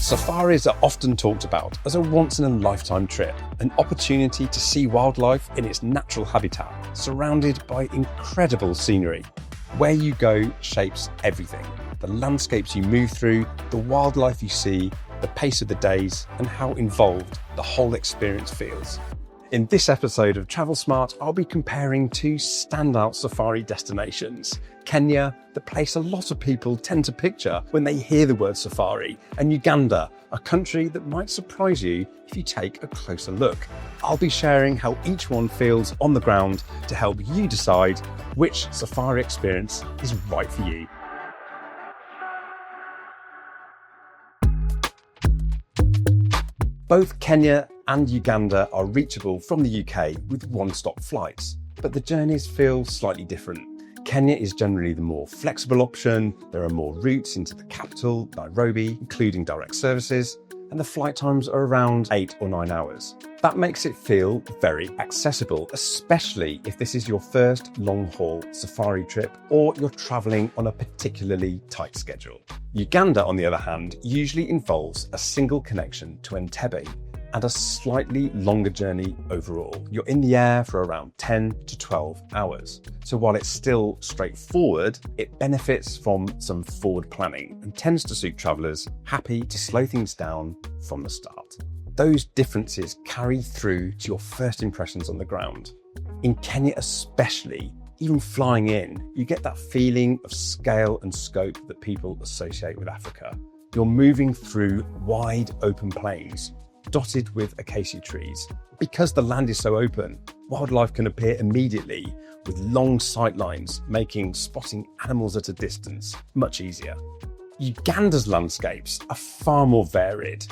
Safaris are often talked about as a once-in-a-lifetime trip, an opportunity to see wildlife in its natural habitat, surrounded by incredible scenery. Where you go shapes everything. The landscapes you move through, the wildlife you see, the pace of the days, and how involved the whole experience feels. In this episode of Travel Smart, I'll be comparing two standout safari destinations. Kenya, the place a lot of people tend to picture when they hear the word safari, and Uganda, a country that might surprise you if you take a closer look. I'll be sharing how each one feels on the ground to help you decide which safari experience is right for you. Both Kenya and Uganda are reachable from the UK with one-stop flights, but the journeys feel slightly different. Kenya is generally the more flexible option. There are more routes into the capital, Nairobi, including direct services, and the flight times are around 8 or 9 hours. That makes it feel very accessible, especially if this is your first long-haul safari trip or you're travelling on a particularly tight schedule. Uganda, on the other hand, usually involves a single connection to Entebbe and a slightly longer journey overall. You're in the air for around 10 to 12 hours. So while it's still straightforward, it benefits from some forward planning and tends to suit travellers happy to slow things down from the start. Those differences carry through to your first impressions on the ground. In Kenya especially, even flying in, you get that feeling of scale and scope that people associate with Africa. You're moving through wide open plains, dotted with acacia trees. Because the land is so open, wildlife can appear immediately with long sight lines, making spotting animals at a distance much easier. Uganda's landscapes are far more varied.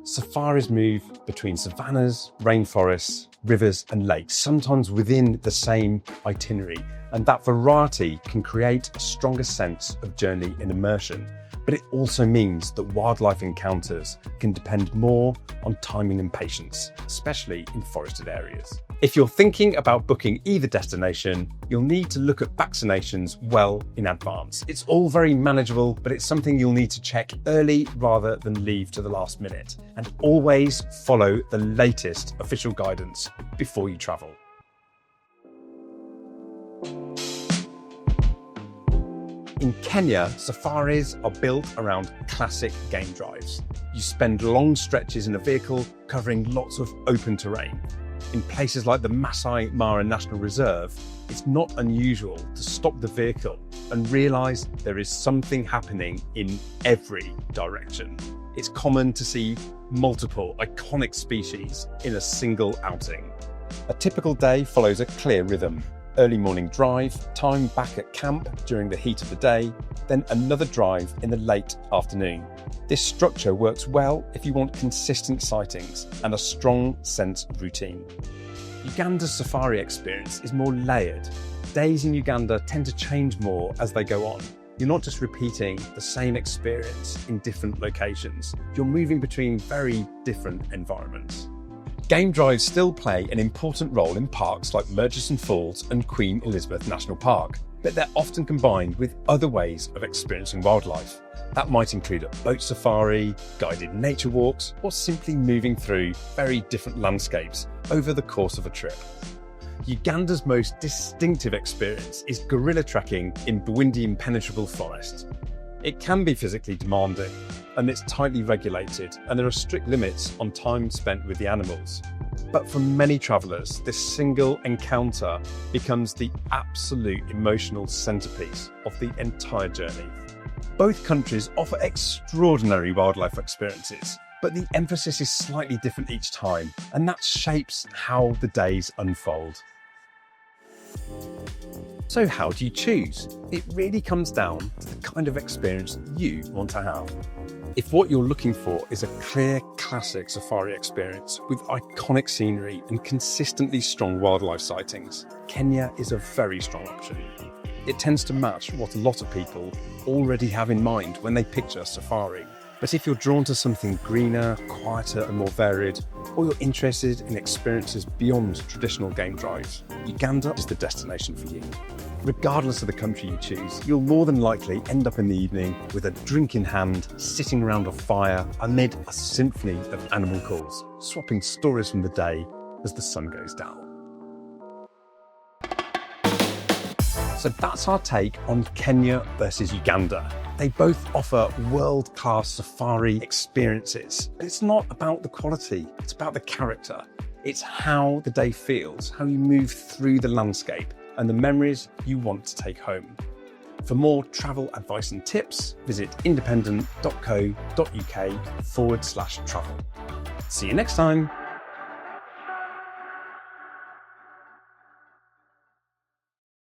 Safaris move between savannas, rainforests, rivers and lakes, sometimes within the same itinerary, and that variety can create a stronger sense of journey and immersion. But it also means that wildlife encounters can depend more on timing and patience, especially in forested areas. If you're thinking about booking either destination, you'll need to look at vaccinations well in advance. It's all very manageable, but it's something you'll need to check early rather than leave to the last minute. And always follow the latest official guidance before you travel. In Kenya, safaris are built around classic game drives. You spend long stretches in a vehicle covering lots of open terrain. In places like the Masai Mara National Reserve, it's not unusual to stop the vehicle and realise there is something happening in every direction. It's common to see multiple iconic species in a single outing. A typical day follows a clear rhythm. Early morning drive, time back at camp during the heat of the day, then another drive in the late afternoon. This structure works well if you want consistent sightings and a strong sense of routine. Uganda's safari experience is more layered. Days in Uganda tend to change more as they go on. You're not just repeating the same experience in different locations. You're moving between very different environments. Game drives still play an important role in parks like Murchison Falls and Queen Elizabeth National Park, but they're often combined with other ways of experiencing wildlife. That might include a boat safari, guided nature walks, or simply moving through very different landscapes over the course of a trip. Uganda's most distinctive experience is gorilla trekking in windy impenetrable forests. It can be physically demanding, and it's tightly regulated, and there are strict limits on time spent with the animals. But for many travellers, this single encounter becomes the absolute emotional centrepiece of the entire journey. Both countries offer extraordinary wildlife experiences, but the emphasis is slightly different each time, and that shapes how the days unfold. So how do you choose? It really comes down to the kind of experience you want to have. If what you're looking for is a clear, classic safari experience with iconic scenery and consistently strong wildlife sightings, Kenya is a very strong option. It tends to match what a lot of people already have in mind when they picture safari. But if you're drawn to something greener, quieter and more varied, or you're interested in experiences beyond traditional game drives, Uganda is the destination for you. Regardless of the country you choose, you'll more than likely end up in the evening with a drink in hand, sitting around a fire amid a symphony of animal calls, swapping stories from the day as the sun goes down. So that's our take on Kenya versus Uganda. They both offer world-class safari experiences. It's not about the quality, it's about the character. It's how the day feels, how you move through the landscape, and the memories you want to take home. For more travel advice and tips, visit independent.co.uk/travel. See you next time.